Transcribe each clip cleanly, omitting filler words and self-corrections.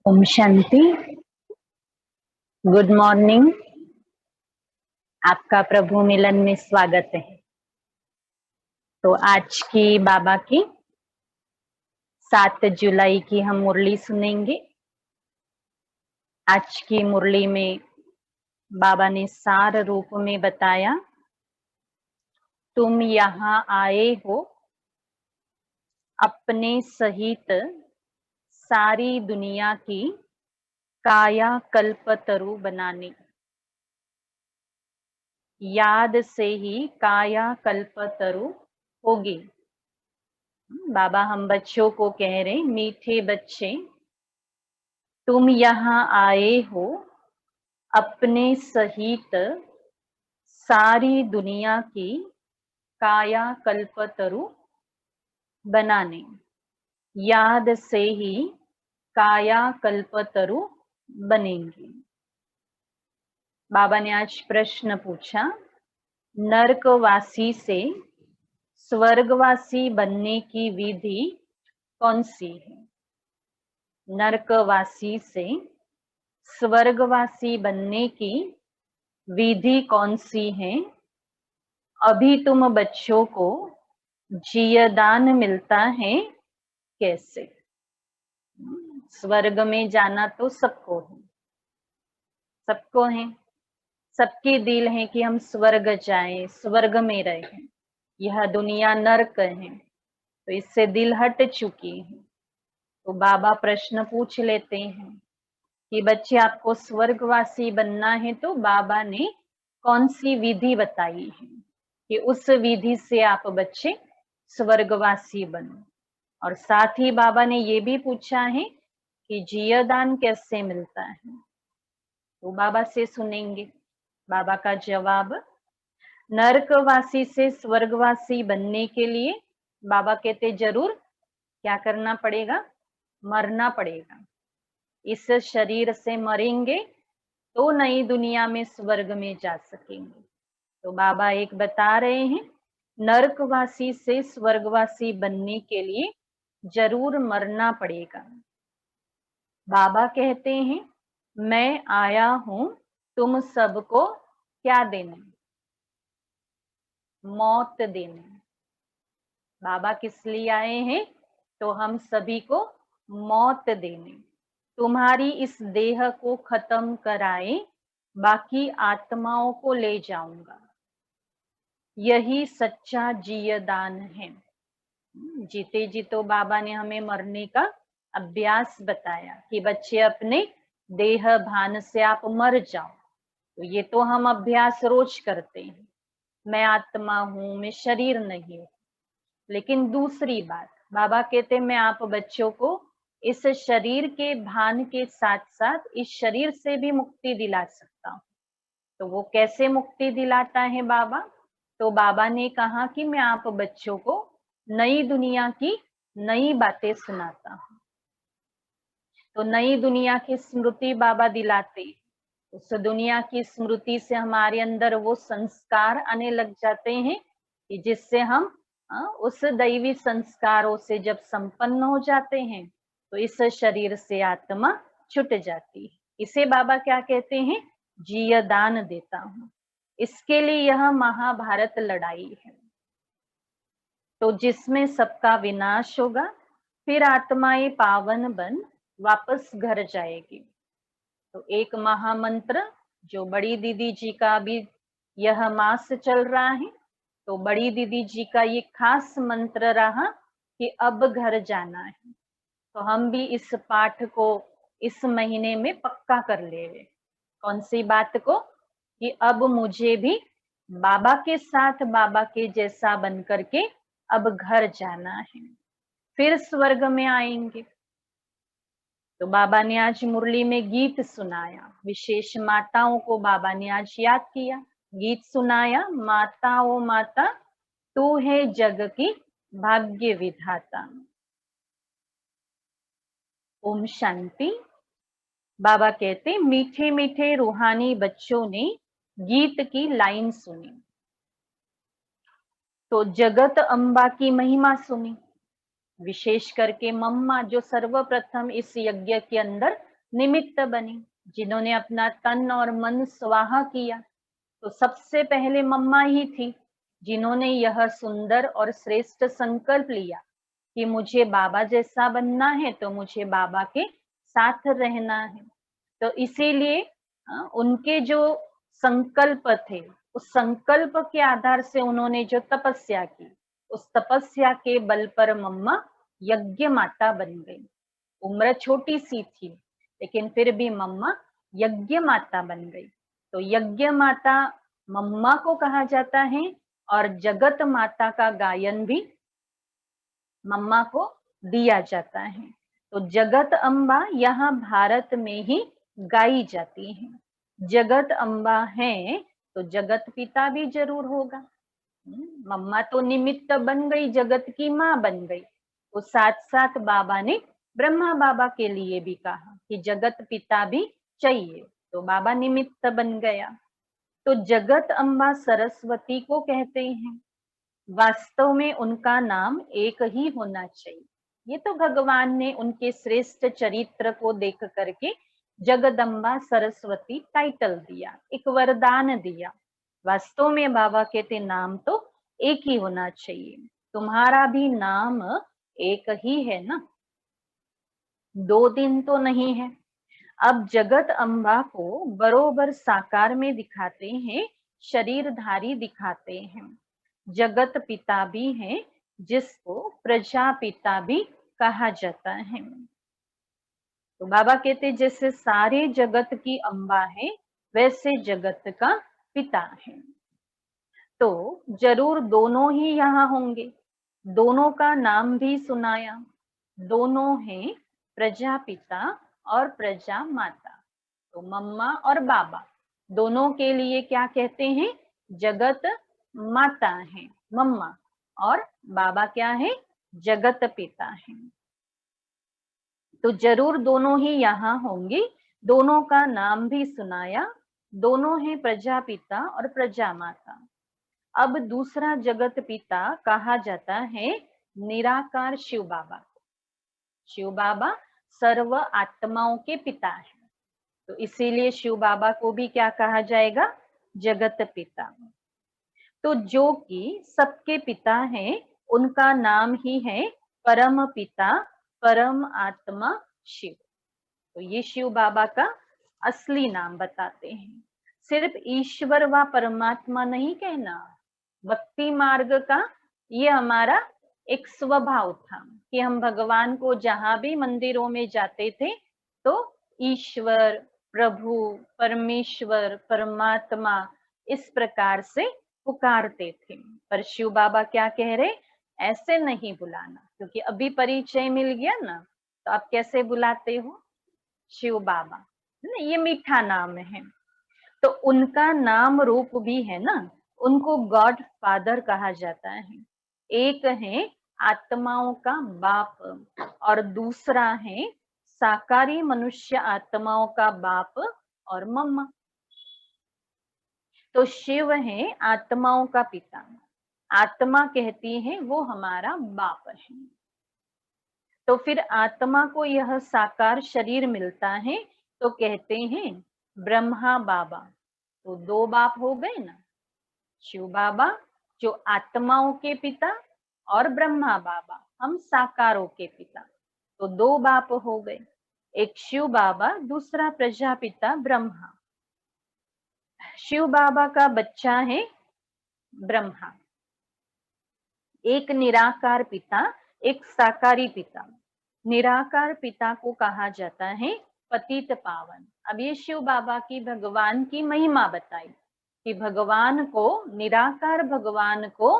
Om Shanti. Good morning. आपका प्रभु मिलन में स्वागत है। तो आज की बाबा की 7 जुलाई की हम मुरली सुनेंगे। आज की मुरली में बाबा ने सार रूप में बताया, तुम यहाँ आए हो अपने सहित सारी दुनिया की काया कल्पतरु बनाने। याद से ही काया कल्पतरु होगी। बाबा हम बच्चों को कह रहे, मीठे बच्चे तुम यहाँ आए हो अपने सहित सारी दुनिया की काया कल्पतरु बनाने, याद से ही काया कल्पतरु बनेंगे। बाबा ने आज प्रश्न पूछा, नरकवासी से स्वर्गवासी बनने की विधि कौन सी है? नरकवासी से स्वर्गवासी बनने की विधि कौन सी है? अभी तुम बच्चों को जीवदान मिलता है कैसे? स्वर्ग में जाना तो सबको है, सबको है, सबके दिल है कि हम स्वर्ग जाएं, स्वर्ग में रहें। यह दुनिया नरक है, तो इससे दिल हट चुकी है। तो बाबा प्रश्न पूछ लेते हैं कि बच्चे आपको स्वर्गवासी बनना है, तो बाबा ने कौन सी विधि बताई है कि उस विधि से आप बच्चे स्वर्गवासी बनो। और साथ ही बाबा ने ये भी पूछा है कि जीवदान कैसे मिलता है। तो बाबा से सुनेंगे बाबा का जवाब। नरकवासी से स्वर्गवासी बनने के लिए बाबा कहते जरूर क्या करना पड़ेगा? मरना पड़ेगा। इस शरीर से मरेंगे तो नई दुनिया में स्वर्ग में जा सकेंगे। तो बाबा एक बता रहे हैं, नरकवासी से स्वर्गवासी बनने के लिए जरूर मरना पड़ेगा। बाबा कहते हैं, मैं आया हूं तुम सबको क्या देने? मौत देने। बाबा किस लिए आए हैं? तो हम सभी को मौत देने। तुम्हारी इस देह को खत्म कराए, बाकी आत्माओं को ले जाऊंगा। यही सच्चा जीवदान है। जीते जी तो बाबा ने हमें मरने का अभ्यास बताया कि बच्चे अपने देह भान से आप मर जाओ। तो ये तो हम अभ्यास रोज करते हैं, मैं आत्मा हूं, मैं शरीर नहीं हूं। लेकिन दूसरी बात बाबा कहते, मैं आप बच्चों को इस शरीर के भान के साथ साथ इस शरीर से भी मुक्ति दिला सकता हूँ। तो वो कैसे मुक्ति दिलाता है बाबा? तो बाबा ने कहा कि मैं आप बच्चों को नई दुनिया की नई बातें सुनाता हूँ। तो नई दुनिया की स्मृति बाबा दिलाते। उस दुनिया की स्मृति से हमारे अंदर वो संस्कार आने लग जाते हैं कि जिससे हम उस दैवी संस्कारों से जब संपन्न हो जाते हैं तो इस शरीर से आत्मा छूट जाती है। इसे बाबा क्या कहते हैं? जीवदान देता हूँ। इसके लिए यह महाभारत लड़ाई है। तो जिसमें सबका विनाश होगा, फिर आत्माएं पावन बन वापस घर जाएगी। तो एक महामंत्र जो बड़ी दीदी जी का भी यह मास चल रहा है, तो बड़ी दीदी जी का ये खास मंत्र रहा कि अब घर जाना है। तो हम भी इस पाठ को इस महीने में पक्का कर ले। कौन सी बात को? कि अब मुझे भी बाबा के साथ बाबा के जैसा बन करके अब घर जाना है, फिर स्वर्ग में आएंगे। तो बाबा ने आज मुरली में गीत सुनाया, विशेष माताओं को बाबा ने आज याद किया, गीत सुनाया। माता ओ माता तू है जग की भाग्य विधाता। ओम शांति। बाबा कहते, मीठे मीठे रूहानी बच्चों ने गीत की लाइन सुनी तो जगत अम्बा की महिमा सुनी। विशेष करके मम्मा जो सर्वप्रथम इस यज्ञ के अंदर निमित्त बनी, जिन्होंने अपना तन और मन स्वाहा किया। तो सबसे पहले मम्मा ही थी जिन्होंने यह सुंदर और श्रेष्ठ संकल्प लिया कि मुझे बाबा जैसा बनना है, तो मुझे बाबा के साथ रहना है। तो इसीलिए उनके जो संकल्प थे, उस संकल्प के आधार से उन्होंने जो तपस्या की, उस तपस्या के बल पर मम्मा यज्ञ माता बन गई। उम्र छोटी सी थी, लेकिन फिर भी मम्मा यज्ञ माता बन गई। तो यज्ञ माता मम्मा को कहा जाता है और जगत माता का गायन भी मम्मा को दिया जाता है। तो जगत अम्बा यहाँ भारत में ही गाई जाती है। जगत अम्बा है तो जगत पिता भी जरूर होगा। मम्मा तो निमित्त बन गई, जगत की माँ बन गई, तो साथ साथ बाबा ने ब्रह्मा बाबा के लिए भी कहा कि जगत पिता भी चाहिए, तो बाबा निमित्त बन गया। तो जगत अम्बा सरस्वती को कहते हैं। वास्तव में उनका नाम एक ही होना चाहिए। ये तो भगवान ने उनके श्रेष्ठ चरित्र को देख करके जगदम्बा सरस्वती टाइटल दिया, एक वरदान दिया। वास्तव में बाबा कहते नाम तो एक ही होना चाहिए। तुम्हारा भी नाम एक ही है ना, दो दिन तो नहीं है। अब जगत अम्बा को बरोबर साकार में दिखाते हैं, शरीरधारी दिखाते हैं। जगत पिता भी है, जिसको प्रजापिता भी कहा जाता है। तो बाबा कहते जैसे सारे जगत की अम्बा है, वैसे जगत का पिता है। तो जरूर दोनों ही यहाँ होंगे। दोनों का नाम भी सुनाया। दोनों हैं प्रजापिता और प्रजा माता। तो मम्मा और बाबा दोनों के लिए क्या कहते हैं? जगत माता है मम्मा, और बाबा क्या है? जगत पिता है। तो जरूर दोनों ही यहाँ होंगे। दोनों का नाम भी सुनाया। दोनों हैं प्रजापिता और प्रजा माता। अब दूसरा जगत पिता कहा जाता है निराकार शिव बाबा। शिव बाबा सर्व आत्माओं के पिता है, तो इसीलिए शिव बाबा को भी क्या कहा जाएगा? जगत पिता। तो जो कि सबके पिता हैं, उनका नाम ही है परम पिता परम आत्मा शिव। तो ये शिव बाबा का असली नाम बताते हैं। सिर्फ ईश्वर व परमात्मा नहीं कहना, भक्ति मार्ग का ये हमारा एक स्वभाव था कि हम भगवान को जहां भी मंदिरों में जाते थे तो ईश्वर, प्रभु, परमेश्वर, परमात्मा इस प्रकार से पुकारते थे। पर शिव बाबा क्या कह रहे? ऐसे नहीं बुलाना, क्योंकि अभी परिचय मिल गया ना, तो आप कैसे बुलाते हो? शिव बाबा, है ना, ये मीठा नाम है। तो उनका नाम रूप भी है ना, उनको गॉड फादर कहा जाता है। एक है आत्माओं का बाप और दूसरा है साकारी मनुष्य आत्माओं का बाप और मम्मा। तो शिव है आत्माओं का पिता, आत्मा कहती है वो हमारा बाप है। तो फिर आत्मा को यह साकार शरीर मिलता है तो कहते हैं ब्रह्मा बाबा। तो दो बाप हो गए ना, शिव बाबा जो आत्माओं के पिता और ब्रह्मा बाबा हम साकारों के पिता, तो दो बाप हो गए। एक शिव बाबा, दूसरा प्रजापिता ब्रह्मा। शिव बाबा का बच्चा है ब्रह्मा। एक निराकार पिता, एक साकारी पिता। निराकार पिता को कहा जाता है पतित पावन। अब ये शिव बाबा की भगवान की महिमा बताई कि भगवान को, निराकार भगवान को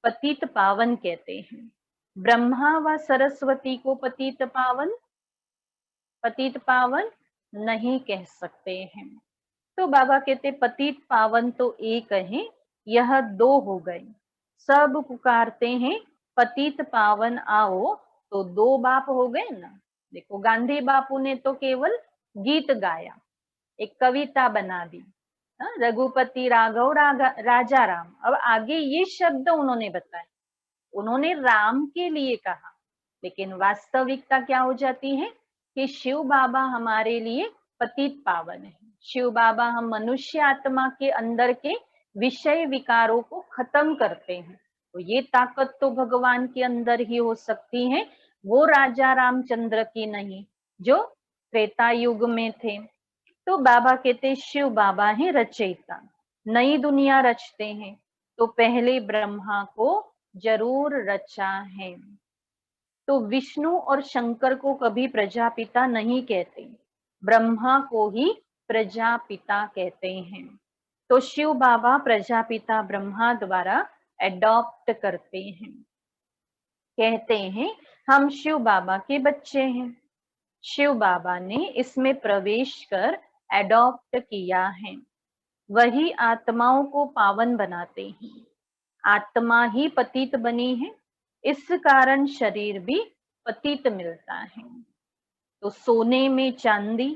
पतित पावन कहते हैं। ब्रह्मा व सरस्वती को पतित पावन नहीं कह सकते हैं। तो बाबा कहते पतित पावन तो एक है, यह दो हो गए। सब पुकारते हैं पतित पावन आओ, तो दो बाप हो गए ना। देखो गांधी बापू ने तो केवल गीत गाया, एक कविता बना दी, रघुपति राघव राजा राम। अब आगे ये शब्द उन्होंने बताए, उन्होंने राम के लिए कहा, लेकिन वास्तविकता क्या हो जाती है कि शिव बाबा हमारे लिए पतित पावन है। शिव बाबा हम मनुष्य आत्मा के अंदर के विषय विकारों को खत्म करते हैं। तो ये ताकत तो भगवान के अंदर ही हो सकती है, वो राजा रामचंद्र की नहीं जो त्रेता युग में थे। तो बाबा कहते शिव बाबा है रचयिता, नई दुनिया रचते हैं, तो पहले ब्रह्मा को जरूर रचा है। तो विष्णु और शंकर को कभी प्रजापिता नहीं कहते, ब्रह्मा को ही प्रजापिता कहते हैं। तो शिव बाबा प्रजापिता ब्रह्मा द्वारा एडॉप्ट करते हैं, कहते हैं हम शिव बाबा के बच्चे हैं। शिव बाबा ने इसमें प्रवेश कर एडॉप्ट किया है, वही आत्माओं को पावन बनाते हैं। आत्मा ही पतित बनी है, इस कारण शरीर भी पतित मिलता है। तो सोने में चांदी,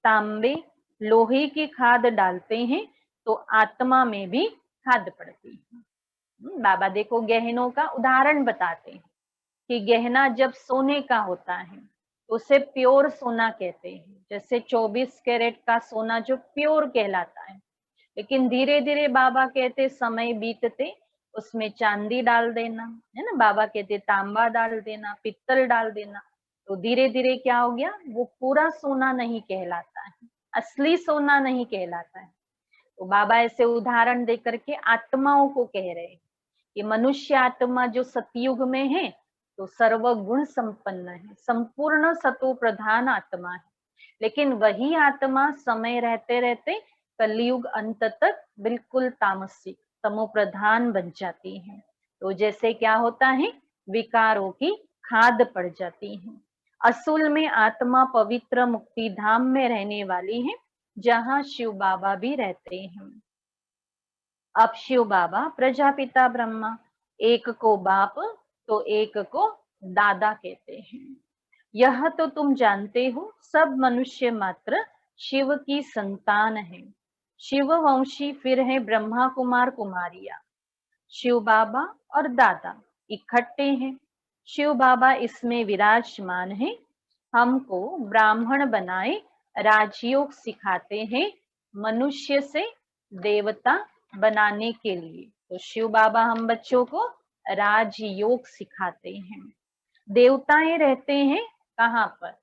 तांबे, लोहे की खाद डालते हैं तो आत्मा में भी खाद पड़ती है। बाबा देखो गहनों का उदाहरण बताते हैं कि गहना जब सोने का होता है तो उसे प्योर सोना कहते हैं। जैसे 24 कैरेट का सोना जो प्योर कहलाता है, लेकिन धीरे धीरे बाबा कहते समय बीतते उसमें चांदी डाल देना, है ना, बाबा कहते तांबा डाल देना, पित्तल डाल देना, तो धीरे धीरे क्या हो गया, वो पूरा सोना नहीं कहलाता है, असली सोना नहीं कहलाता है। तो बाबा ऐसे उदाहरण दे करके आत्माओं को कह रहे हैं कि मनुष्य आत्मा जो सतयुग में है तो सर्वगुण संपन्न है, संपूर्ण सतो प्रधान आत्मा है। लेकिन वही आत्मा समय रहते रहते कलयुग अंत तक बिल्कुल तामसिक तमो प्रधान बन जाती है। तो जैसे क्या होता है, विकारों की खाद पड़ जाती है। असूल में आत्मा पवित्र मुक्ति धाम में रहने वाली है, जहाँ शिव बाबा भी रहते हैं। अब शिव बाबा प्रजापिता ब्रह्मा, एक को बाप तो एक को दादा कहते हैं। यह तो तुम जानते हो, सब मनुष्य मात्र शिव की संतान है। शिव वंशी फिर है ब्रह्मा कुमार कुमारियां। शिव बाबा और दादा इकट्ठे हैं। शिव बाबा इसमें विराजमान है, हमको ब्राह्मण बनाए राजयोग सिखाते हैं, मनुष्य से देवता बनाने के लिए। तो शिव बाबा हम बच्चों को राजयोग सिखाते हैं। देवताएं रहते हैं कहाँ पर,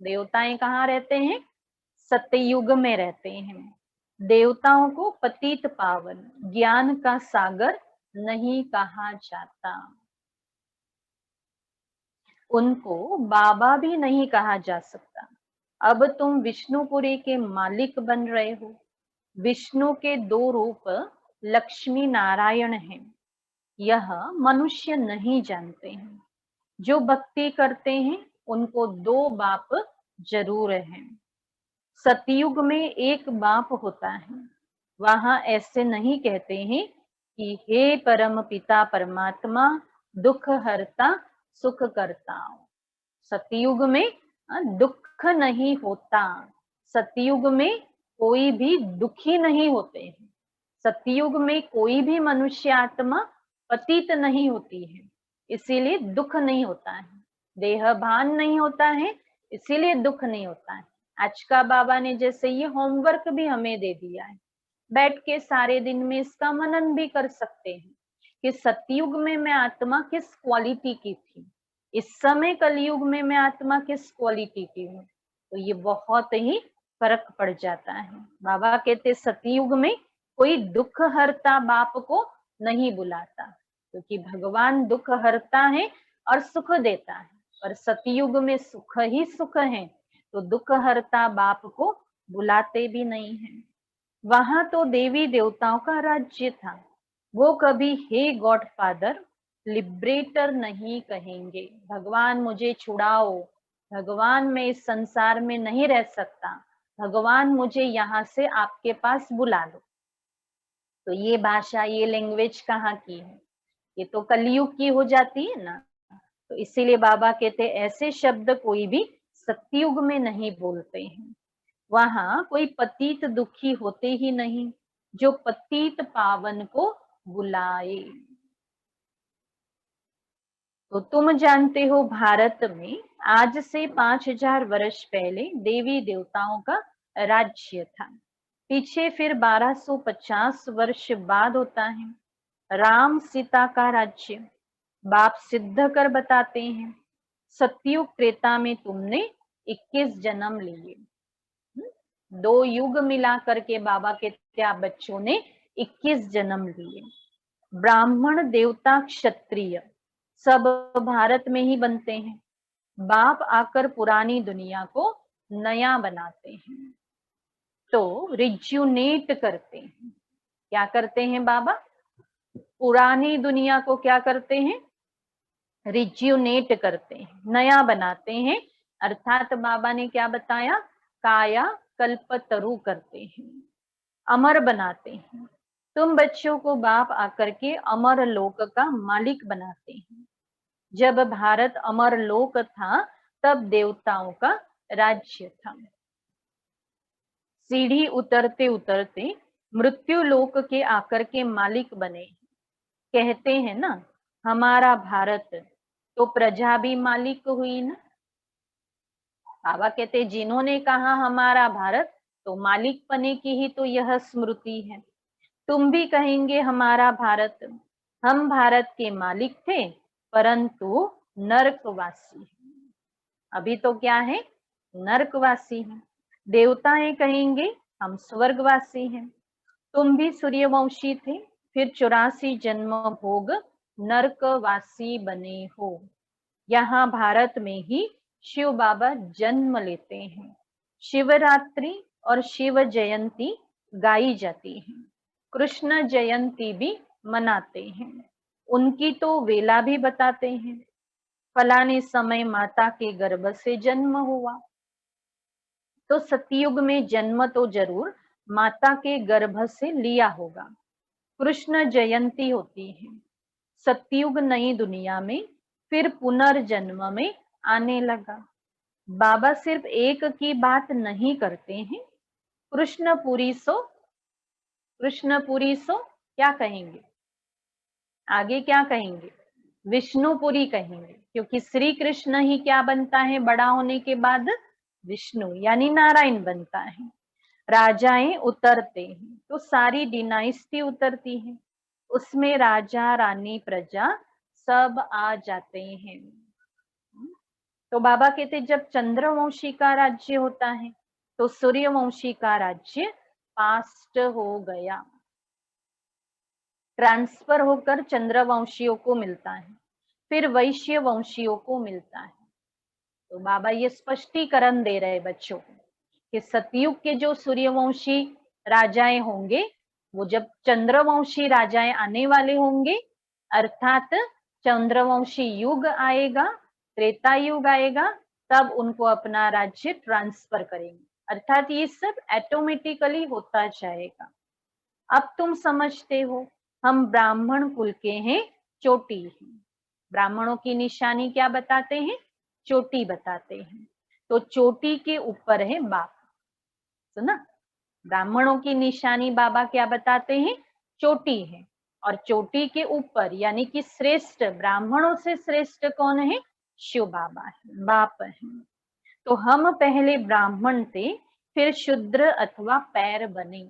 देवताएं कहाँ रहते हैं, सतयुग में रहते हैं। देवताओं को पतित पावन ज्ञान का सागर नहीं कहा जाता, उनको बाबा भी नहीं कहा जा सकता। अब तुम विष्णुपुरी के मालिक बन रहे हो। विष्णु के दो रूप लक्ष्मी नारायण हैं, यह मनुष्य नहीं जानते हैं। जो भक्ति करते हैं उनको दो बाप जरूर हैं। सतयुग में एक बाप होता है, वहां ऐसे नहीं कहते हैं कि हे परम पिता परमात्मा दुख हरता सुख करता। सतयुग में दुख नहीं होता, सतयुग में कोई भी दुखी नहीं होते हैं, सतयुग में कोई भी मनुष्य आत्मा पतित नहीं होती है, इसीलिए दुख नहीं होता है। देह भान नहीं होता है, इसीलिए दुख नहीं होता है। आज का बाबा ने जैसे ये होमवर्क भी हमें दे दिया है, बैठ के सारे दिन में इसका मनन भी कर सकते हैं कि सतयुग में मैं आत्मा किस क्वालिटी की थी, इस समय कलयुग में मैं आत्मा किस क्वालिटी की हूँ। तो ये बहुत ही फर्क पड़ जाता है। बाबा कहते सतयुग में कोई दुख हरता बाप को नहीं बुलाता, क्योंकि भगवान दुख हरता है और सुख देता है, पर सतयुग में सुख ही सुख है, तो दुख हरता बाप को बुलाते भी नहीं है। वहां तो देवी देवताओं का राज्य था, वो कभी हे गॉड फादर लिबरेटर नहीं कहेंगे, भगवान मुझे छुड़ाओ, भगवान मैं इस संसार में नहीं रह सकता, भगवान मुझे यहाँ से आपके पास बुला लो। तो ये भाषा ये लैंग्वेज कहाँ की है, ये तो कलयुग की हो जाती है ना। तो इसीलिए बाबा कहते ऐसे शब्द कोई भी सतयुग में नहीं बोलते हैं। वहां कोई पतित दुखी होते ही नहीं, जो पतित पावन को बुलाए। तो तुम जानते हो भारत में आज से 5000 वर्ष पहले देवी देवताओं का राज्य था। पीछे फिर 1250 वर्ष बाद होता है राम सीता का राज्य। बाप सिद्ध कर बताते हैं सतयुग त्रेता में तुमने 21 जन्म लिए। दो युग मिला करके बाबा कहते आप बच्चों ने 21 जन्म लिए। ब्राह्मण देवता क्षत्रिय सब भारत में ही बनते हैं। बाप आकर पुरानी दुनिया को नया बनाते हैं, तो रिज्यूनेट करते हैं। क्या करते हैं बाबा, पुरानी दुनिया को क्या करते हैं, रिज्यूनेट करते हैं, नया बनाते हैं। अर्थात बाबा ने क्या बताया, काया कल्पतरु करते हैं, अमर बनाते हैं। तुम बच्चों को बाप आकर के अमर लोक का मालिक बनाते हैं। जब भारत अमर लोक था तब देवताओं का राज्य था। सीढ़ी उतरते उतरते मृत्यु लोक के आकर के मालिक बने। कहते हैं ना, हमारा भारत, तो प्रजा भी मालिक हुई ना। बाबा कहते जिन्होंने कहा हमारा भारत, तो मालिक बने की ही तो यह स्मृति है। तुम भी कहेंगे हमारा भारत। हम भारत के मालिक थे, परंतु नरकवासी। अभी तो क्या है? नरकवासी हैं। देवताएं कहेंगे हम स्वर्गवासी हैं। तुम भी सूर्यवंशी थे, फिर 84 जन्म भोग नरकवासी बने हो। यहाँ भारत में ही शिव बाबा जन्म लेते हैं। शिवरात्रि और शिव जयंती गाई जाती है। कृष्ण जयंती भी मनाते हैं। उनकी तो वेला भी बताते हैं। फलाने समय माता के गर्भ से जन्म हुआ, तो सतयुग में जन्म तो जरूर माता के गर्भ से लिया होगा। कृष्ण जयंती होती है। सतयुग नई दुनिया में फिर पुनर्जन्म में आने लगा। बाबा सिर्फ एक की बात नहीं करते हैं। कृष्णपुरी सो, कृष्णपुरी सो क्या कहेंगे? आगे क्या कहेंगे? विष्णुपुरी कहेंगे, क्योंकि श्री कृष्ण ही क्या बनता है बड़ा होने के बाद? विष्णु यानी नारायण बनता है। राजाएं उतरते हैं तो सारी डिनाइस्टी उतरती है, उसमें राजा रानी प्रजा सब आ जाते हैं। तो बाबा कहते जब चंद्रवंशी का राज्य होता है तो सूर्यवंशी का राज्य पास्ट हो गया, ट्रांसफर होकर चंद्रवंशियों को मिलता है, फिर वैश्य वंशियों को मिलता है। तो बाबा ये स्पष्टीकरण दे रहे बच्चों को कि सतयुग के जो सूर्यवंशी राजाएं होंगे, वो जब चंद्रवंशी राजाएं आने वाले होंगे, अर्थात चंद्रवंशी युग आएगा, त्रेता युग आएगा, तब उनको अपना राज्य ट्रांसफर करेंगे। अर्थात ये सब ऑटोमेटिकली होता जाएगा। अब तुम समझते हो हम ब्राह्मण कुल के हैं, चोटी हैं। ब्राह्मणों की निशानी क्या बताते हैं? चोटी बताते हैं। तो चोटी के ऊपर है बाप, सुना? ब्राह्मणों की निशानी बाबा क्या बताते हैं? चोटी है। और चोटी के ऊपर यानी कि श्रेष्ठ, ब्राह्मणों से श्रेष्ठ कौन है? शिव बाबा है, बाप है। तो हम पहले ब्राह्मण थे, फिर शूद्र अथवा पैर बने।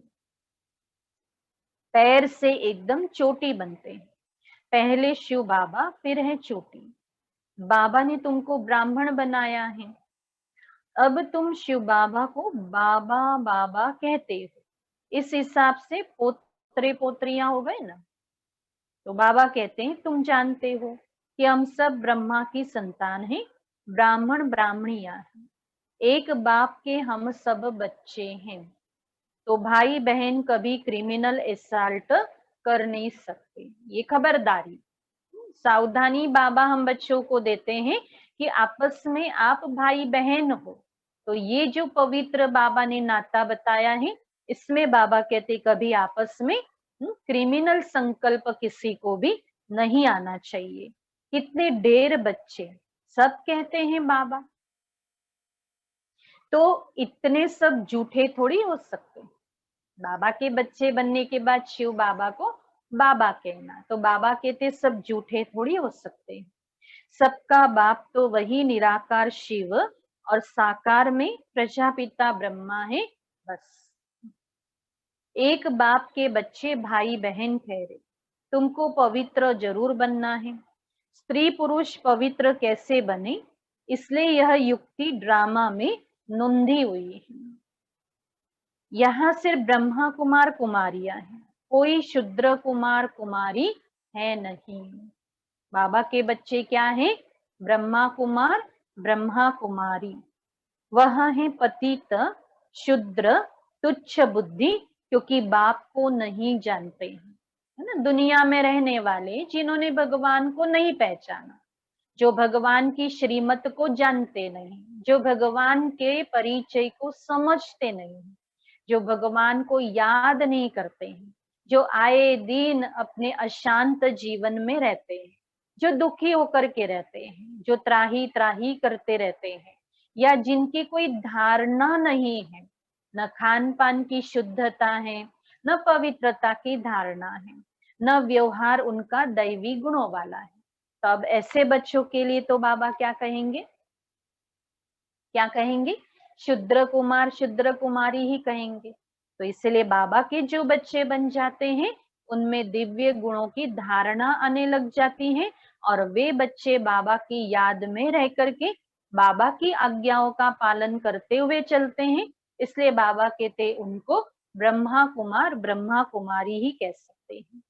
पैर से एकदम चोटी बनते हैं। पहले शिव बाबा, फिर है चोटी। बाबा ने तुमको ब्राह्मण बनाया है, अब तुम शिव बाबा को बाबा बाबा कहते हो। इस हिसाब से पोत्रे पोत्रियां हो गए ना। तो बाबा कहते हैं तुम जानते हो कि हम सब ब्रह्मा की संतान हैं, ब्राह्मण ब्राह्मणियां हैं, एक बाप के हम सब बच्चे हैं। तो भाई बहन कभी क्रिमिनल एसाल्ट कर नहीं सकते, ये खबरदारी, सावधानी बाबा हम बच्चों को देते हैं कि आपस में आप भाई बहन हो। तो ये जो पवित्र बाबा ने नाता बताया है, इसमें बाबा कहते कभी आपस में क्रिमिनल संकल्प किसी को भी नहीं आना चाहिए। कितने ढेर बच्चे सब कहते हैं बाबा, तो इतने सब झूठे थोड़ी हो सकते। बाबा के बच्चे बनने के बाद शिव बाबा को बाबा कहना, तो बाबा कहते सब झूठे थोड़ी हो सकते। सबका बाप तो वही निराकार शिव और साकार में प्रजापिता ब्रह्मा है। बस एक बाप के बच्चे भाई बहन ठहरे। तुमको पवित्र जरूर बनना है। स्त्री पुरुष पवित्र कैसे बने, इसलिए यह युक्ति ड्रामा में नोंधी हुई है। यहाँ सिर्फ ब्रह्मा कुमार कुमारियां हैं, कोई शूद्र कुमार कुमारी है नहीं। बाबा के बच्चे क्या हैं? ब्रह्मा कुमार ब्रह्मा कुमारी। वह है पतित शूद्र तुच्छ बुद्धि, क्योंकि बाप को नहीं जानते हैं, है ना। दुनिया में रहने वाले जिन्होंने भगवान को नहीं पहचाना, जो भगवान की श्रीमत को जानते नहीं, जो भगवान के परिचय को समझते नहीं, जो भगवान को याद नहीं करते हैं, जो आए दिन अपने अशांत जीवन में रहते हैं, जो दुखी होकर के रहते हैं, जो त्राही त्राही करते रहते हैं, या जिनकी कोई धारणा नहीं है, न खान पान की शुद्धता है, न पवित्रता की धारणा है, न व्यवहार उनका दैवी गुणों वाला है, तो अब ऐसे बच्चों के लिए तो बाबा क्या कहेंगे, क्या कहेंगे? शुद्र कुमारी ही कहेंगे। तो इसलिए बाबा के जो बच्चे बन जाते हैं उनमें दिव्य गुणों की धारणा आने लग जाती है, और वे बच्चे बाबा की याद में रह करके बाबा की आज्ञाओं का पालन करते हुए चलते हैं। इसलिए बाबा कहते उनको ब्रह्मा कुमार, ब्रह्मा कुमारी ही कह सकते हैं।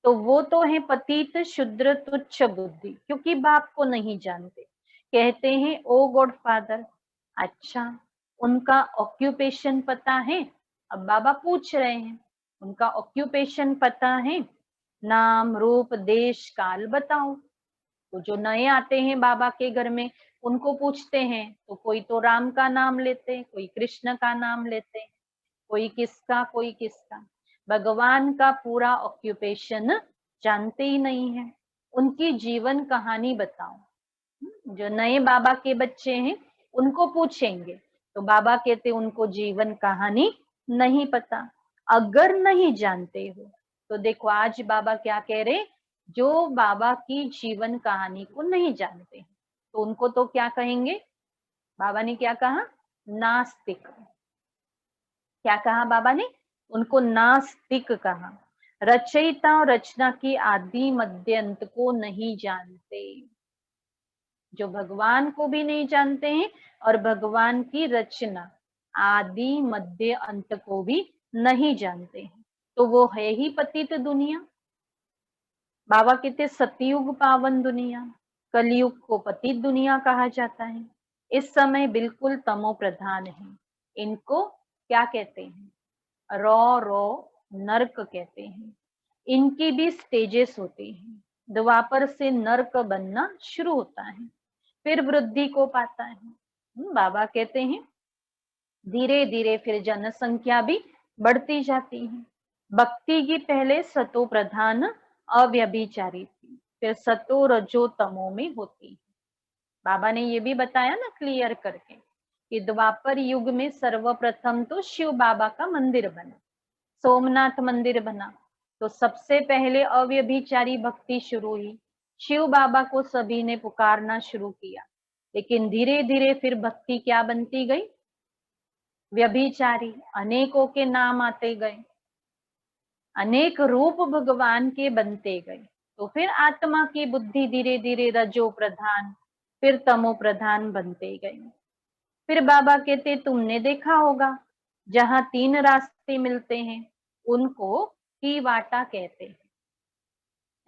तो वो तो है पतित शुद्र तुच्छ बुद्धि, क्योंकि बाप को नहीं जानते। कहते हैं ओ गॉड फादर, अच्छा उनका ऑक्यूपेशन पता है? अब बाबा पूछ रहे हैं उनका ऑक्यूपेशन पता है? नाम रूप देश काल बताओ। तो जो नए आते हैं बाबा के घर में उनको पूछते हैं तो कोई तो राम का नाम लेते हैं, कोई कृष्ण का नाम लेते हैं, कोई किसका कोई किसका। भगवान का पूरा ऑक्यूपेशन जानते ही नहीं है। उनकी जीवन कहानी बताओ। जो नए बाबा के बच्चे हैं उनको पूछेंगे तो बाबा कहते उनको जीवन कहानी नहीं पता। अगर नहीं जानते हो तो देखो आज बाबा क्या कह रहे, जो बाबा की जीवन कहानी को नहीं जानते तो उनको तो क्या कहेंगे, बाबा ने क्या कहा, नास्तिक। क्या कहा बाबा ने, उनको नास्तिक कहा। रचयिता और रचना की आदि मध्य अंत को नहीं जानते, जो भगवान को भी नहीं जानते हैं और भगवान की रचना आदि मध्य अंत को भी नहीं जानते हैं, तो वो है ही पतित दुनिया। बाबा कहते सतयुग पावन दुनिया, कलयुग को पतित दुनिया कहा जाता है। इस समय बिल्कुल तमो प्रधान है। इनको क्या कहते हैं, रॉ रो नर्क कहते हैं। इनकी भी स्टेजेस होती हैं। द्वापर से नर्क बनना शुरू होता है, फिर वृद्धि को पाता है। बाबा कहते हैं धीरे धीरे फिर जनसंख्या भी बढ़ती जाती है। भक्ति की पहले सतो प्रधान अव्यभिचारी थी, फिर सतो रजो तमो में होती है। बाबा ने ये भी बताया ना क्लियर करके कि द्वापर युग में सर्वप्रथम तो शिव बाबा का मंदिर बना, सोमनाथ मंदिर बना, तो सबसे पहले अव्यभिचारी भक्ति शुरू हुई। शिव बाबा को सभी ने पुकारना शुरू किया, लेकिन धीरे धीरे फिर भक्ति क्या बनती गई, व्यभिचारी। अनेकों के नाम आते गए, अनेक रूप भगवान के बनते गए, तो फिर आत्मा की बुद्धि धीरे धीरे रजो प्रधान फिर तमो प्रधान बनते गए। फिर बाबा कहते तुमने देखा होगा जहां तीन रास्ते मिलते हैं उनको कीवाटा कहते हैं,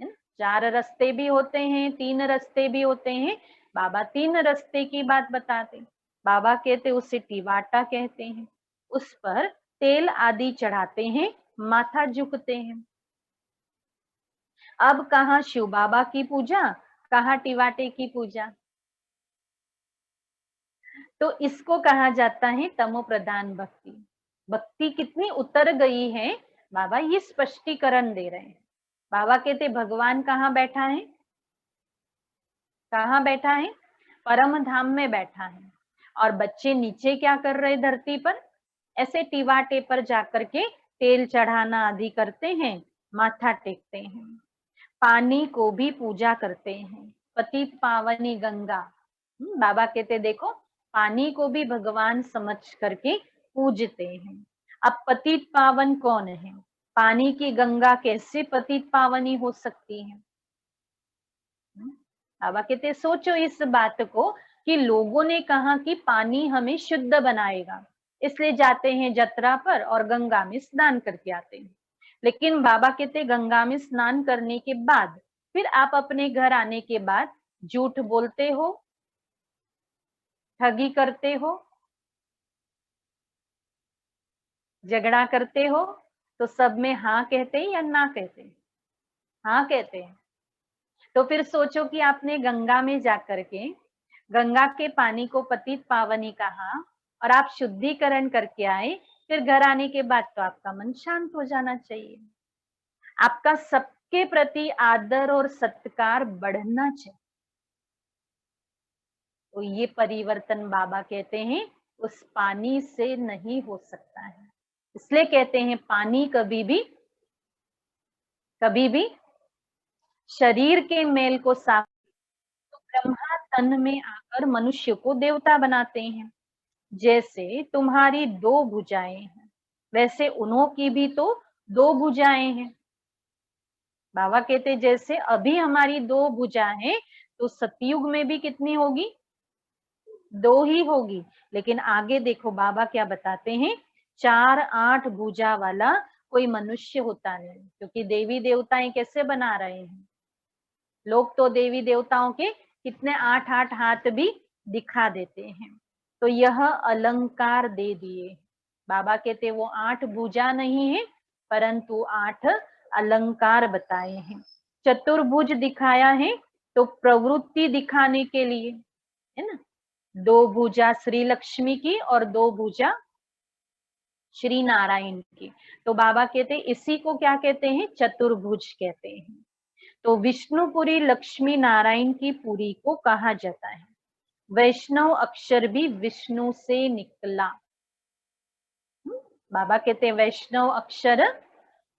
है ना? चार रास्ते भी होते हैं, तीन रास्ते भी होते हैं। बाबा तीन रास्ते की बात बताते, बाबा कहते उसे टीवाटा कहते हैं। उस पर तेल आदि चढ़ाते हैं, माथा झुकते हैं। अब कहाँ शिव बाबा की पूजा, कहाँ टिवाटे की पूजा, तो इसको कहा जाता है तमो प्रधान भक्ति। भक्ति कितनी उतर गई है, बाबा ये स्पष्टीकरण दे रहे हैं। बाबा कहते भगवान कहाँ बैठा है, कहाँ बैठा है, परम धाम में बैठा है। और बच्चे नीचे क्या कर रहे धरती पर, ऐसे टिवाटे पर जाकर के तेल चढ़ाना आदि करते हैं, माथा टेकते हैं। पानी को भी पूजा करते हैं, पतित पावनी गंगा। बाबा कहते देखो पानी को भी भगवान समझ करके पूजते हैं। अब पतित पावन कौन है, पानी की गंगा कैसे पतित पावनी हो सकती है। बाबा कहते सोचो इस बात को कि लोगों ने कहा कि पानी हमें शुद्ध बनाएगा, इसलिए जाते हैं जत्रा पर और गंगा में स्नान करके आते हैं। लेकिन बाबा कहते गंगा में स्नान करने के बाद फिर आप अपने घर आने के बाद झूठ बोलते हो, ठगी करते हो, झगड़ा करते हो, तो सब में हाँ कहते हैं या ना कहते हैं, हाँ कहते हैं। तो फिर सोचो कि आपने गंगा में जाकर के गंगा के पानी को पतित पावनी कहा और आप शुद्धिकरण करके आए, फिर घर आने के बाद तो आपका मन शांत हो जाना चाहिए, आपका सबके प्रति आदर और सत्कार बढ़ना चाहिए। तो ये परिवर्तन बाबा कहते हैं उस पानी से नहीं हो सकता है। इसलिए कहते हैं पानी कभी भी शरीर के मेल को साफ, तो ब्रह्मा तन में आकर मनुष्य को देवता बनाते हैं। जैसे तुम्हारी दो भुजाएं हैं, वैसे उन्हों की भी तो दो भुजाएं हैं। बाबा कहते जैसे अभी हमारी दो भुजा है, तो सतयुग में भी कितनी होगी? दो ही होगी। लेकिन आगे देखो बाबा क्या बताते हैं, 4-8 भुजा वाला कोई मनुष्य होता नहीं, क्योंकि देवी देवताएं कैसे बना रहे हैं, लोग तो देवी देवताओं के कितने 8-8 हाथ भी दिखा देते हैं। तो यह अलंकार दे दिए। बाबा कहते वो 8 भुजा नहीं है, परंतु 8 अलंकार बताए हैं। चतुर्भुज दिखाया है तो प्रवृत्ति दिखाने के लिए, है ना। 2 भुजा श्री लक्ष्मी की और 2 भुजा श्री नारायण की। तो बाबा कहते इसी को क्या कहते हैं? चतुर्भुज कहते हैं। तो विष्णुपुरी लक्ष्मी नारायण की पुरी को कहा जाता है। वैष्णव अक्षर भी विष्णु से निकला। बाबा कहते हैं वैष्णव अक्षर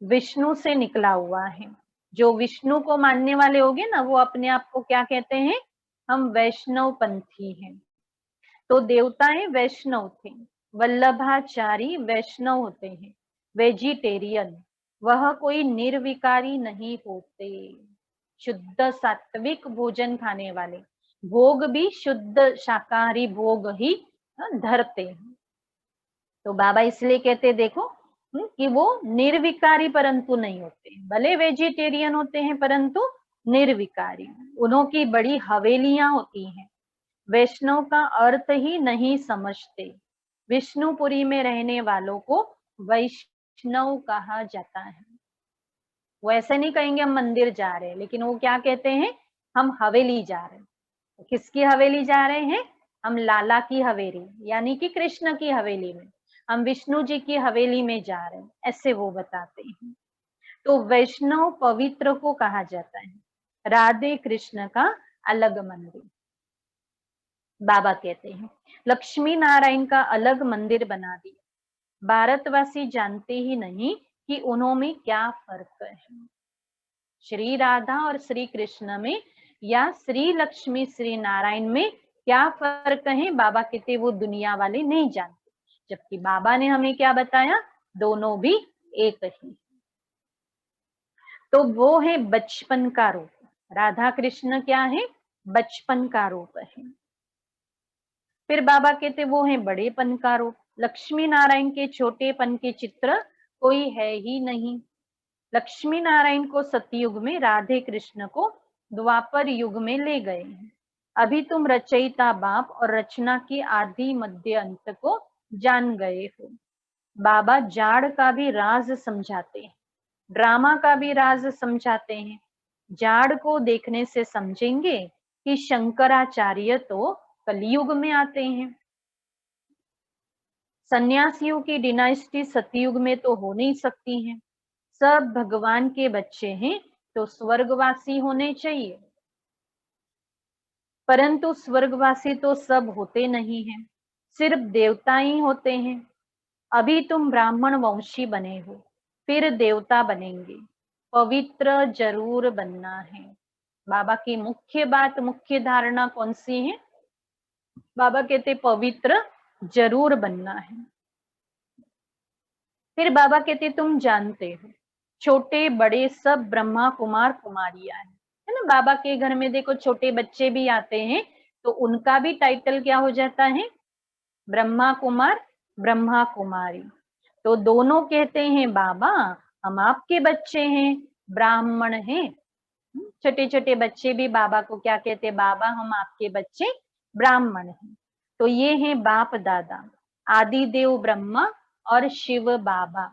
विष्णु से निकला हुआ है। जो विष्णु को मानने वाले होंगे ना, वो अपने आप को क्या कहते हैं? हम वैष्णव पंथी हैं। तो देवताएं वैष्णव थे, वल्लभाचारी वैष्णव होते हैं, वेजिटेरियन, वह कोई निर्विकारी नहीं होते, शुद्ध सात्विक भोजन खाने वाले, भोग भी शुद्ध शाकाहारी भोग ही धरते हैं। तो बाबा इसलिए कहते देखो कि वो निर्विकारी परंतु नहीं होते, भले वेजिटेरियन होते हैं परंतु निर्विकारी। उन्हों की बड़ी हवेलियां होती हैं। वैष्णव का अर्थ ही नहीं समझते। विष्णुपुरी में रहने वालों को वैष्णव कहा जाता है। वो ऐसे नहीं कहेंगे हम मंदिर जा रहे हैं, लेकिन वो क्या कहते हैं? हम हवेली जा रहे हैं। तो किसकी हवेली जा रहे हैं? हम लाला की हवेली, यानी कि कृष्ण की हवेली में, हम विष्णु जी की हवेली में जा रहे हैं, ऐसे वो बताते हैं। तो वैष्णव पवित्र को कहा जाता है। राधे कृष्ण का अलग मंदिर। बाबा कहते हैं लक्ष्मी नारायण का अलग मंदिर बना दिया। भारतवासी जानते ही नहीं कि उन्हों में क्या फर्क है, श्री राधा और श्री कृष्ण में या श्री लक्ष्मी श्री नारायण में क्या फर्क है। बाबा कहते वो दुनिया वाले नहीं जानते, जबकि बाबा ने हमें क्या बताया? दोनों भी एक ही। तो वो है बचपन का रूप। राधा कृष्ण क्या है? बचपन का रूप है। फिर बाबा कहते वो है बड़ेपन का रूप। लक्ष्मी नारायण के छोटेपन के चित्र कोई है ही नहीं। लक्ष्मी नारायण को सतयुग में, राधे कृष्ण को द्वापर युग में ले गए हैं। अभी तुम रचयिता बाप और रचना की आदि मध्य अंत को जान गए हो। बाबा जाड़ का भी राज समझाते हैं, ड्रामा का भी राज समझाते हैं। जाड़ को देखने से समझेंगे कि शंकराचार्य तो कलयुग में आते हैं। सन्यासियों की डिनाइस्टी सतयुग में तो हो नहीं सकती है। सब भगवान के बच्चे हैं तो स्वर्गवासी होने चाहिए, परंतु स्वर्गवासी तो सब होते नहीं हैं, सिर्फ देवता ही होते हैं। अभी तुम ब्राह्मण वंशी बने हो, फिर देवता बनेंगे। पवित्र जरूर बनना है। बाबा की मुख्य बात, मुख्य धारणा कौन सी है? बाबा कहते पवित्र जरूर बनना है। फिर बाबा कहते तुम जानते हो छोटे बड़े सब ब्रह्मा कुमार कुमारियां है ना। बाबा के घर में देखो छोटे बच्चे भी आते हैं, तो उनका भी टाइटल क्या हो जाता है? ब्रह्मा कुमार ब्रह्मा कुमारी। तो दोनों कहते हैं बाबा हम आपके बच्चे हैं, ब्राह्मण हैं। छोटे छोटे बच्चे भी बाबा को क्या कहते हैं? बाबा हम आपके बच्चे ब्राह्मण हैं। तो ये हैं बाप दादा, आदि देव ब्रह्मा और शिव बाबा।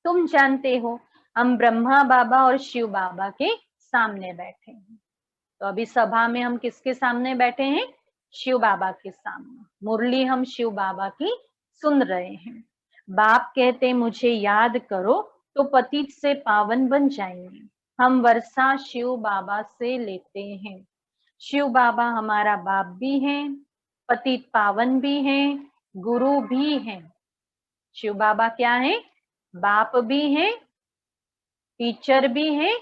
तुम जानते हो हम ब्रह्मा बाबा और शिव बाबा के सामने बैठे हैं। तो अभी सभा में हम किसके सामने बैठे हैं? शिव बाबा के सामने। मुरली हम शिव बाबा की सुन रहे हैं। बाप कहते मुझे याद करो तो पतित से पावन बन जाएंगे। हम वर्षा शिव बाबा से लेते हैं। शिव बाबा हमारा बाप भी हैं, पतित पावन भी हैं, गुरु भी हैं। शिव बाबा क्या है? बाप भी हैं, टीचर भी हैं,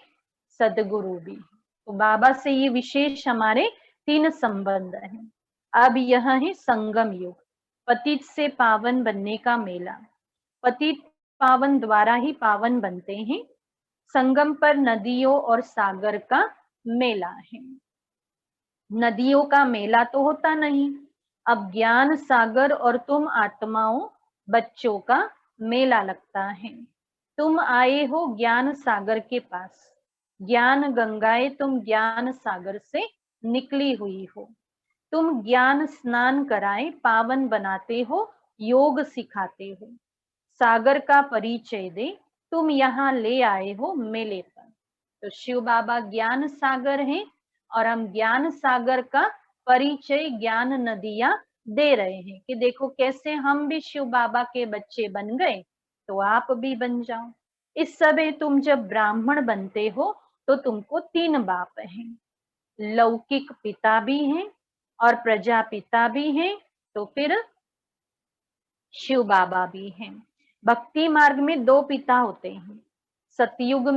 सदगुरु भी। तो बाबा से ये विशेष हमारे 3 संबंध हैं। अब यह है संगम युग, पतित से पावन बनने का मेला। पतित पावन द्वारा ही पावन बनते हैं। संगम पर नदियों और सागर का मेला है। नदियों का मेला तो होता नहीं, अब ज्ञान सागर और तुम आत्माओं बच्चों का मेला लगता है। तुम आए हो ज्ञान सागर के पास, ज्ञान गंगाएं तुम ज्ञान सागर से निकली हुई हो। तुम ज्ञान स्नान कराए पावन बनाते हो, योग सिखाते हो। सागर का परिचय दे तुम यहाँ ले आए हो मेले पर। तो शिव बाबा ज्ञान सागर हैं और हम ज्ञान सागर का परिचय ज्ञान नदियां दे रहे हैं कि देखो कैसे हम भी शिव बाबा के बच्चे बन गए, तो आप भी बन जाओ। इस समय तुम जब ब्राह्मण बनते हो तो तुमको 3 बाप हैं, लौकिक पिता भी हैं और प्रजापिता भी हैं, तो फिर शिव बाबा भी हैं। भक्ति मार्ग में 2 पिता होते हैं। सतयुग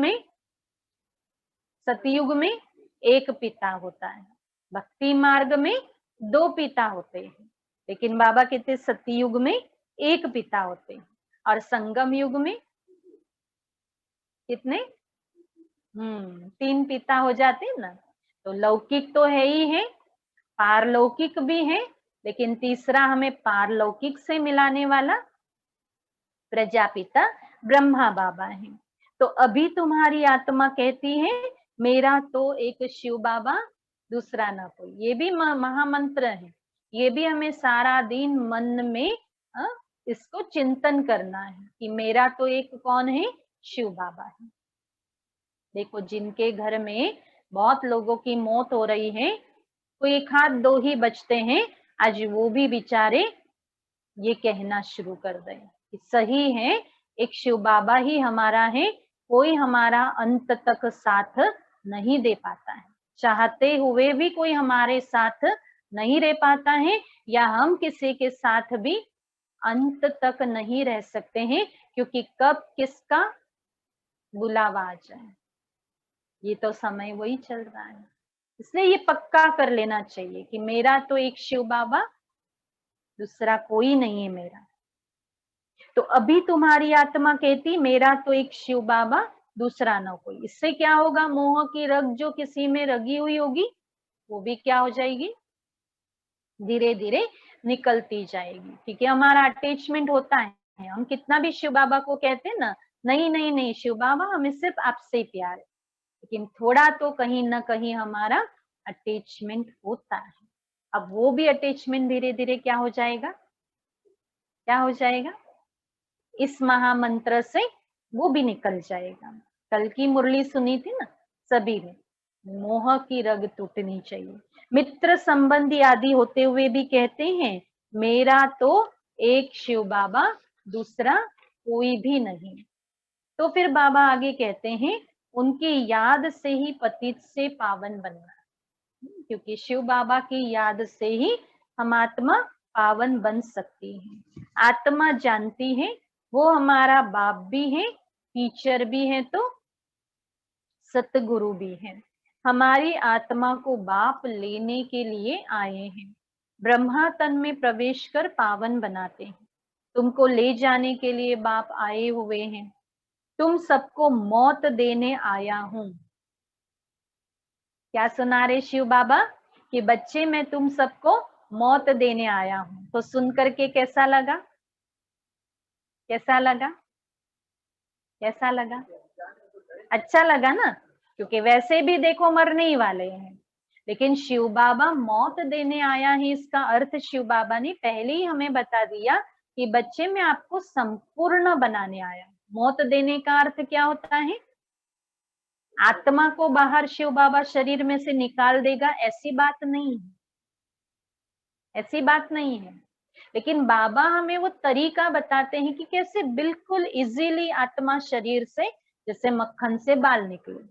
में एक पिता होता है, भक्ति मार्ग में 2 पिता होते हैं। लेकिन बाबा कहते सतयुग में एक पिता होते हैं और संगम युग में कितने? 3 पिता हो जाते हैं ना। तो लौकिक तो है ही है, पारलौकिक भी है, लेकिन तीसरा हमें पारलौकिक से मिलाने वाला प्रजापिता ब्रह्मा बाबा है। तो अभी तुम्हारी आत्मा कहती है मेरा तो एक शिव बाबा, दूसरा ना कोई। ये भी महामंत्र है, ये भी हमें सारा दिन मन में इसको चिंतन करना है कि मेरा तो एक कौन है? शिव बाबा है। देखो जिनके घर में बहुत लोगों की मौत हो रही है, कोई 1 आध 2 ही बचते हैं, आज वो भी बेचारे ये कहना शुरू कर दें कि सही है, एक शिव बाबा ही हमारा है, कोई हमारा अंत तक साथ नहीं दे पाता है। चाहते हुए भी कोई हमारे साथ नहीं रह पाता है, या हम किसी के साथ भी अंत तक नहीं रह सकते हैं, क्योंकि कब किसका बुलावा आ जाए ये तो समय वही चल रहा है। इसलिए ये पक्का कर लेना चाहिए कि मेरा तो एक शिव बाबा, दूसरा कोई नहीं है मेरा। तो अभी तुम्हारी आत्मा कहती मेरा तो एक शिव बाबा, दूसरा ना कोई। इससे क्या होगा? मोह की रग जो किसी में रगी हुई होगी वो भी क्या हो जाएगी? धीरे धीरे निकलती जाएगी। ठीक है, हमारा अटैचमेंट होता है, हम कितना भी शिव बाबा को कहते हैं ना, नहीं नहीं नहीं शिव बाबा हमें सिर्फ आपसे प्यार है, लेकिन थोड़ा तो कहीं ना कहीं हमारा अटैचमेंट होता है। अब वो भी अटैचमेंट धीरे धीरे क्या हो जाएगा? क्या हो जाएगा? इस महामंत्र से वो भी निकल जाएगा। कल की मुरली सुनी थी ना सभी ने, मोह की रग टूटनी चाहिए। मित्र संबंधी आदि होते हुए भी कहते हैं मेरा तो एक शिव बाबा, दूसरा कोई भी नहीं। तो फिर बाबा आगे कहते हैं उनकी याद से ही पतित से पावन बनना, क्योंकि शिव बाबा की याद से ही हम आत्मा पावन बन सकती है। आत्मा जानती है वो हमारा बाप भी है, टीचर भी है, तो सतगुरु भी है। हमारी आत्मा को बाप लेने के लिए आए हैं। ब्रह्मा तन में प्रवेश कर पावन बनाते हैं। तुमको ले जाने के लिए बाप आए हुए हैं। तुम सबको मौत देने आया हूं। क्या सुना रहे शिव बाबा कि बच्चे मैं तुम सबको मौत देने आया हूं। तो सुन करके कैसा लगा? कैसा लगा? कैसा लगा? अच्छा लगा ना, क्योंकि वैसे भी देखो मरने ही वाले हैं, लेकिन शिव बाबा मौत देने आया है, इसका अर्थ शिव बाबा ने पहले ही हमें बता दिया कि बच्चे मैं आपको संपूर्ण बनाने आया। मौत देने का अर्थ क्या होता है? आत्मा को बाहर शिव बाबा शरीर में से निकाल देगा, ऐसी बात नहीं है, ऐसी बात नहीं है। लेकिन बाबा हमें वो तरीका बताते हैं कि कैसे बिल्कुल इजीली आत्मा शरीर से, जैसे मक्खन से बाल निकले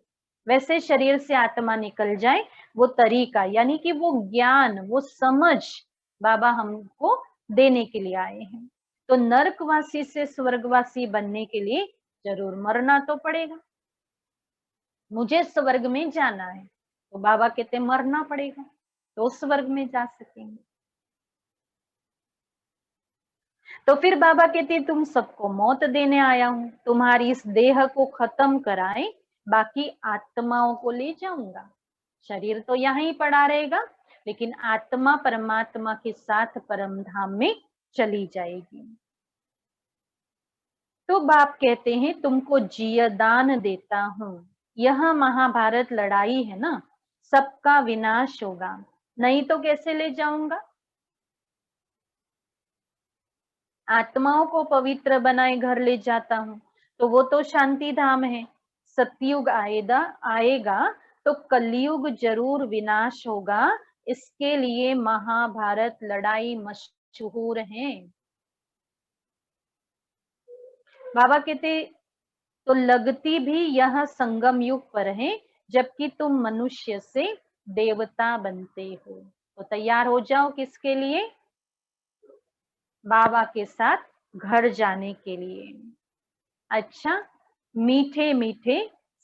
वैसे शरीर से आत्मा निकल जाए, वो तरीका यानी कि वो ज्ञान, वो समझ बाबा हमको देने के लिए आए हैं। तो नरकवासी से स्वर्गवासी बनने के लिए जरूर मरना तो पड़ेगा। मुझे स्वर्ग में जाना है तो बाबा कहते मरना पड़ेगा तो स्वर्ग में जा सकेंगे। तो फिर बाबा कहते तुम सबको मौत देने आया हूं, तुम्हारी इस देह को खत्म कराए, बाकी आत्माओं को ले जाऊंगा। शरीर तो यहीं ही पड़ा रहेगा, लेकिन आत्मा परमात्मा के साथ परम धाम में चली जाएगी। तो बाप कहते हैं तुमको जीवदान देता हूं। यह महाभारत लड़ाई है ना, सबका विनाश होगा, नहीं तो कैसे ले जाऊंगा। आत्माओं को पवित्र बनाए घर ले जाता हूँ, तो वो तो शांति धाम है। सतयुग आएगा तो कलयुग जरूर विनाश होगा, इसके लिए महाभारत लड़ाई मशहूर है। बाबा कहते तो लगती भी यह संगम युग पर है, जबकि तुम मनुष्य से देवता बनते हो। तो तैयार हो जाओ किसके लिए, बाबा के साथ घर जाने के लिए। अच्छा, मीठे मीठे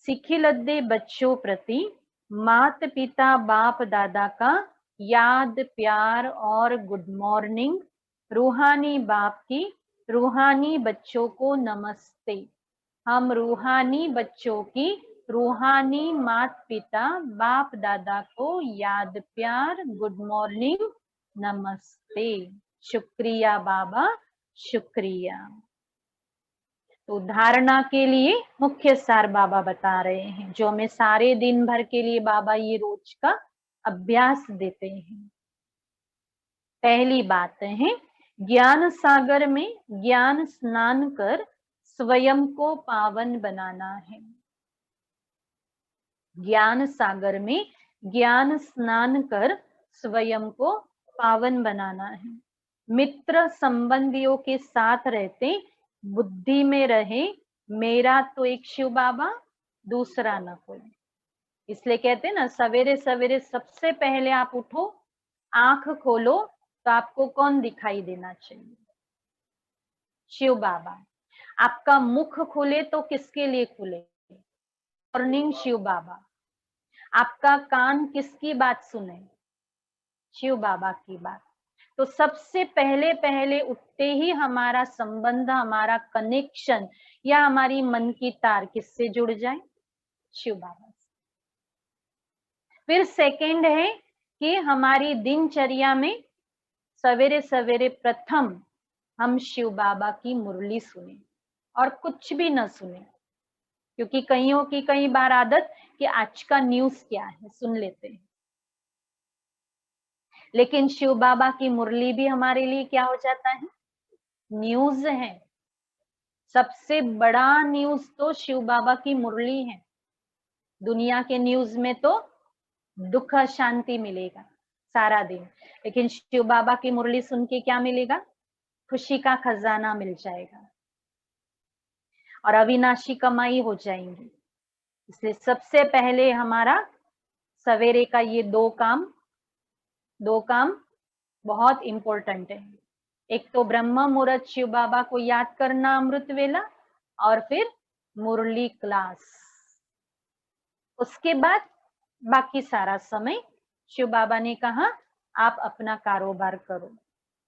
सिखिलद्दे बच्चों प्रति माता पिता बाप दादा का याद प्यार और गुड मॉर्निंग। रूहानी बाप की रूहानी बच्चों को नमस्ते। हम रूहानी बच्चों की रूहानी माता पिता बाप दादा को याद प्यार गुड मॉर्निंग नमस्ते। शुक्रिया बाबा, शुक्रिया। तो धारणा के लिए मुख्य सार बाबा बता रहे हैं, जो हमें सारे दिन भर के लिए बाबा ये रोज का अभ्यास देते हैं। पहली बात है, ज्ञान सागर में ज्ञान स्नान कर स्वयं को पावन बनाना है। ज्ञान सागर में ज्ञान स्नान कर स्वयं को पावन बनाना है। मित्र संबंधियों के साथ रहते बुद्धि में रहे, मेरा तो एक शिव बाबा, दूसरा न कोई। इसलिए कहते हैं ना, सवेरे सवेरे सबसे पहले आप उठो, आंख खोलो तो आपको कौन दिखाई देना चाहिए, शिव बाबा। आपका मुख खुले तो किसके लिए खुले, मॉर्निंग शिव बाबा। आपका कान किसकी बात सुने, शिव बाबा की बात। तो सबसे पहले पहले उठते ही हमारा संबंध, हमारा कनेक्शन या हमारी मन की तार किससे जुड़ जाए, शिव बाबा से। फिर सेकंड है कि हमारी दिनचर्या में सवेरे सवेरे प्रथम हम शिव बाबा की मुरली सुने और कुछ भी न सुने, क्योंकि कईयों की कई बार आदत कि आज का न्यूज क्या है सुन लेते हैं, लेकिन शिव बाबा की मुरली भी हमारे लिए क्या हो जाता है, न्यूज है। सबसे बड़ा न्यूज तो शिव बाबा की मुरली है। दुनिया के न्यूज में तो दुख शांति मिलेगा सारा दिन, लेकिन शिव बाबा की मुरली सुन के क्या मिलेगा, खुशी का खजाना मिल जाएगा और अविनाशी कमाई हो जाएंगी। इसलिए सबसे पहले हमारा सवेरे का ये दो काम बहुत इंपॉर्टेंट है। एक तो ब्रह्म मुहूर्त शिव बाबा को याद करना अमृत वेला, और फिर मुरली क्लास। उसके बाद बाकी सारा समय शिव बाबा ने कहा आप अपना कारोबार करो।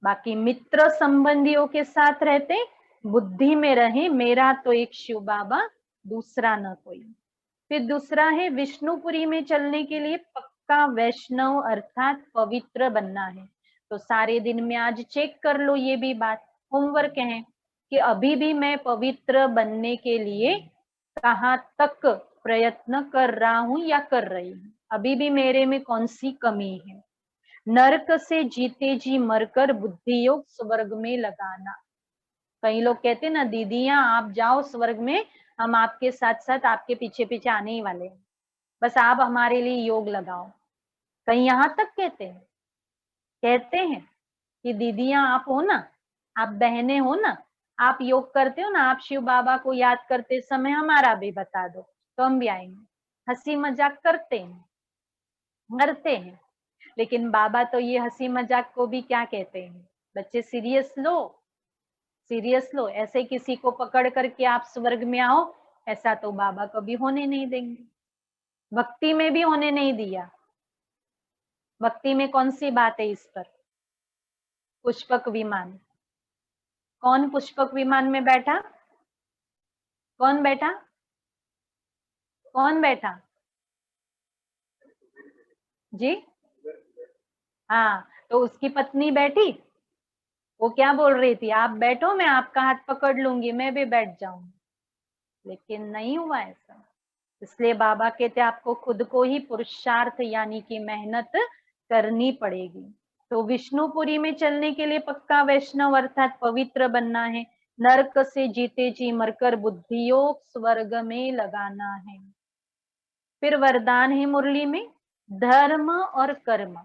बाकी मित्र संबंधियों के साथ रहते बुद्धि में रहे, मेरा तो एक शिव बाबा, दूसरा न कोई। फिर दूसरा है विष्णुपुरी में चलने के लिए पक्का वैष्णव अर्थात पवित्र बनना है। तो सारे दिन में आज चेक कर लो, ये भी बात होमवर्क है कि अभी भी मैं पवित्र बनने के लिए कहाँ तक प्रयत्न कर रहा हूं या कर रही हूँ, अभी भी मेरे में कौन सी कमी है। नरक से जीते जी मरकर बुद्धि योग स्वर्ग में लगाना। कई लोग कहते ना दीदियां आप जाओ स्वर्ग में, हम आपके साथ साथ आपके पीछे पीछे आने ही वाले हैं। बस आप हमारे लिए योग लगाओ। कहीं यहाँ तक कहते हैं कि दीदियां आप हो ना, आप बहनें हो ना, आप योग करते हो ना, आप शिव बाबा को याद करते समय हमारा भी बता दो तो हम भी आएंगे। हंसी मजाक करते हैं, लेकिन बाबा तो ये हंसी मजाक को भी क्या कहते हैं, बच्चे सीरियस लो, ऐसे किसी को पकड़ करके आप स्वर्ग में आओ, ऐसा तो बाबा कभी होने नहीं देंगे। भक्ति में भी होने नहीं दिया। भक्ति में कौन सी बात है इस पर? पुष्पक विमान। कौन पुष्पक विमान में बैठा? कौन बैठा? कौन बैठा? जी हाँ, तो उसकी पत्नी बैठी। वो क्या बोल रही थी, आप बैठो, मैं आपका हाथ पकड़ लूंगी, मैं भी बैठ जाऊंगी। लेकिन नहीं हुआ ऐसा। इसलिए बाबा कहते आपको खुद को ही पुरुषार्थ यानी कि मेहनत करनी पड़ेगी। तो विष्णुपुरी में चलने के लिए पक्का वैष्णव अर्थात पवित्र बनना है। नरक से जीते जी मरकर बुद्धि योग स्वर्ग में लगाना है। फिर वरदान है मुरली में, धर्म और कर्म।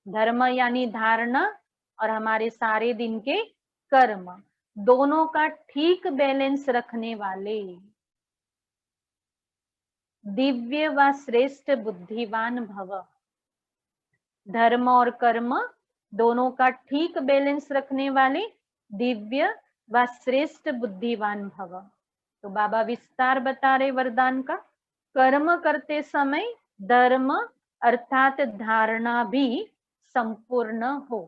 धर्म यानी धारणा, और हमारे सारे दिन के कर्म, दोनों का ठीक बैलेंस रखने वाले दिव्य व श्रेष्ठ बुद्धिवान भव। धर्म और कर्म दोनों का ठीक बैलेंस रखने वाले दिव्य व श्रेष्ठ बुद्धिवान भव। तो बाबा विस्तार बता रहे वरदान का। कर्म करते समय धर्म अर्थात धारणा भी संपूर्ण हो।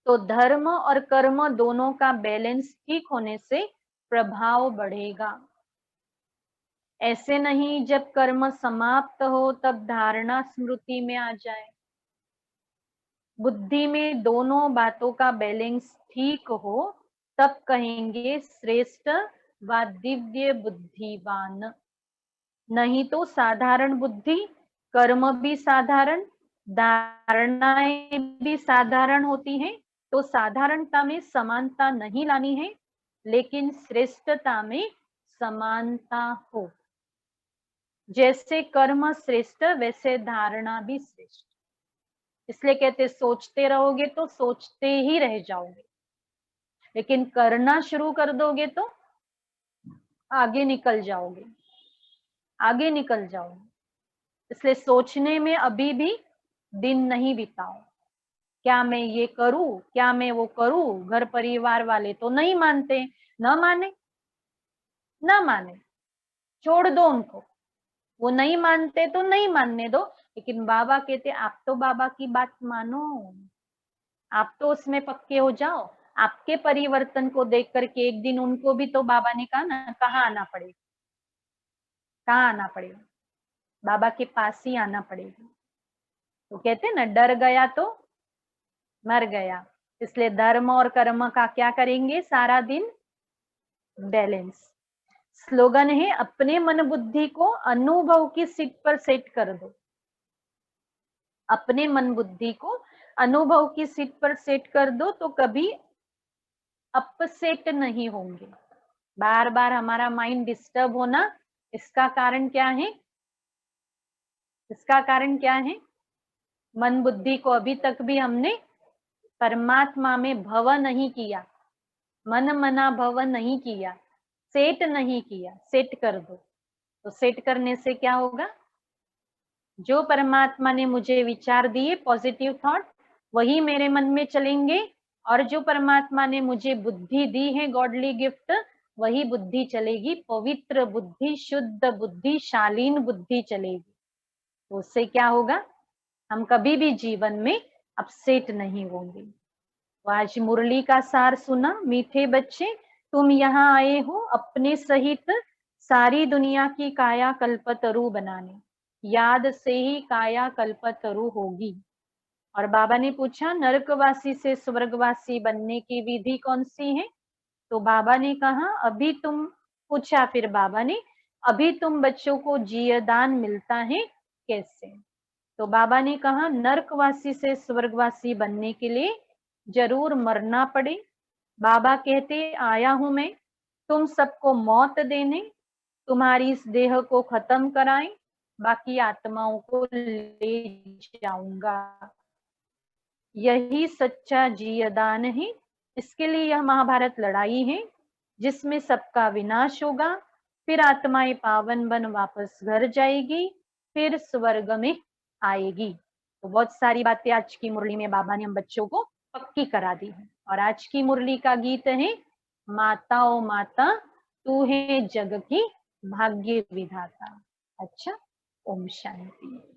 तो धर्म और कर्म दोनों का बैलेंस ठीक होने से प्रभाव बढ़ेगा। ऐसे नहीं जब कर्म समाप्त हो तब धारणा स्मृति में आ जाए। बुद्धि में दोनों बातों का बैलेंस ठीक हो तब कहेंगे श्रेष्ठ व दिव्य बुद्धिवान। नहीं तो साधारण बुद्धि, कर्म भी साधारण, धारणाएं भी साधारण होती हैं। तो साधारणता में समानता नहीं लानी है, लेकिन श्रेष्ठता में समानता हो। जैसे कर्म श्रेष्ठ वैसे धारणा भी श्रेष्ठ। इसलिए कहते सोचते रहोगे तो सोचते ही रह जाओगे, लेकिन करना शुरू कर दोगे तो आगे निकल जाओगे, आगे निकल जाओगे। इसलिए सोचने में अभी भी दिन नहीं बिताओ। क्या मैं ये करूं, क्या मैं वो करूं? घर परिवार वाले तो नहीं मानते, न माने, न माने, छोड़ दो उनको। वो नहीं मानते तो नहीं मानने दो, लेकिन बाबा कहते आप तो बाबा की बात मानो, आप तो उसमें पक्के हो जाओ। आपके परिवर्तन को देख करके एक दिन उनको भी तो बाबा ने कहा ना, कहाँ आना पड़ेगा, कहाँ आना पड़ेगा, बाबा के पास ही आना पड़ेगा। तो कहते ना डर गया तो मर गया। इसलिए धर्म और कर्म का क्या करेंगे सारा दिन? बैलेंस। स्लोगन है अपने मन बुद्धि को अनुभव की सीट पर सेट कर दो। अपने मन बुद्धि को अनुभव की सीट पर सेट कर दो तो कभी अपसेट नहीं होंगे। बार बार हमारा माइंड डिस्टर्ब होना, इसका कारण क्या है? इसका कारण क्या है? मन बुद्धि को अभी तक भी हमने परमात्मा में भव नहीं किया, मन मना भव नहीं किया, सेट नहीं किया। सेट कर दो। तो सेट करने से क्या होगा? जो परमात्मा ने मुझे विचार दिए पॉजिटिव थॉट, वही मेरे मन में चलेंगे, और जो परमात्मा ने मुझे बुद्धि दी है गॉडली गिफ्ट, वही बुद्धि चलेगी, पवित्र बुद्धि, शुद्ध बुद्धि, शालीन बुद्धि चलेगी। तो उससे क्या होगा? हम कभी भी जीवन में अपसेट नहीं होंगे। तो आज मुरली का सार सुना। मीठे बच्चे, तुम यहाँ आए हो अपने सहित सारी दुनिया की काया कल्पतरु बनाने। याद से ही काया कल्पतरु होगी। और बाबा ने पूछा नरकवासी से स्वर्गवासी बनने की विधि कौन सी है? तो बाबा ने कहा अभी तुम, पूछा फिर बाबा ने, अभी तुम बच्चों को जीवदान मिलता है कैसे? तो बाबा ने कहा नरकवासी से स्वर्गवासी बनने के लिए जरूर मरना पड़े। बाबा कहते आया हूं मैं तुम सबको मौत देने, तुम्हारी इस देह को खत्म कराएं, बाकी आत्माओं को ले जाऊंगा। यही सच्चा जीवदान है। इसके लिए यह महाभारत लड़ाई है, जिसमें सबका विनाश होगा, फिर आत्माएं पावन बन वापस घर जाएगी, फिर स्वर्ग में आएगी। तो बहुत सारी बातें आज की मुरली में बाबा ने हम बच्चों को पक्की करा दी है। और आज की मुरली का गीत है, माता ओ माता तू है जग की भाग्य विधाता। अच्छा, ओम शांति।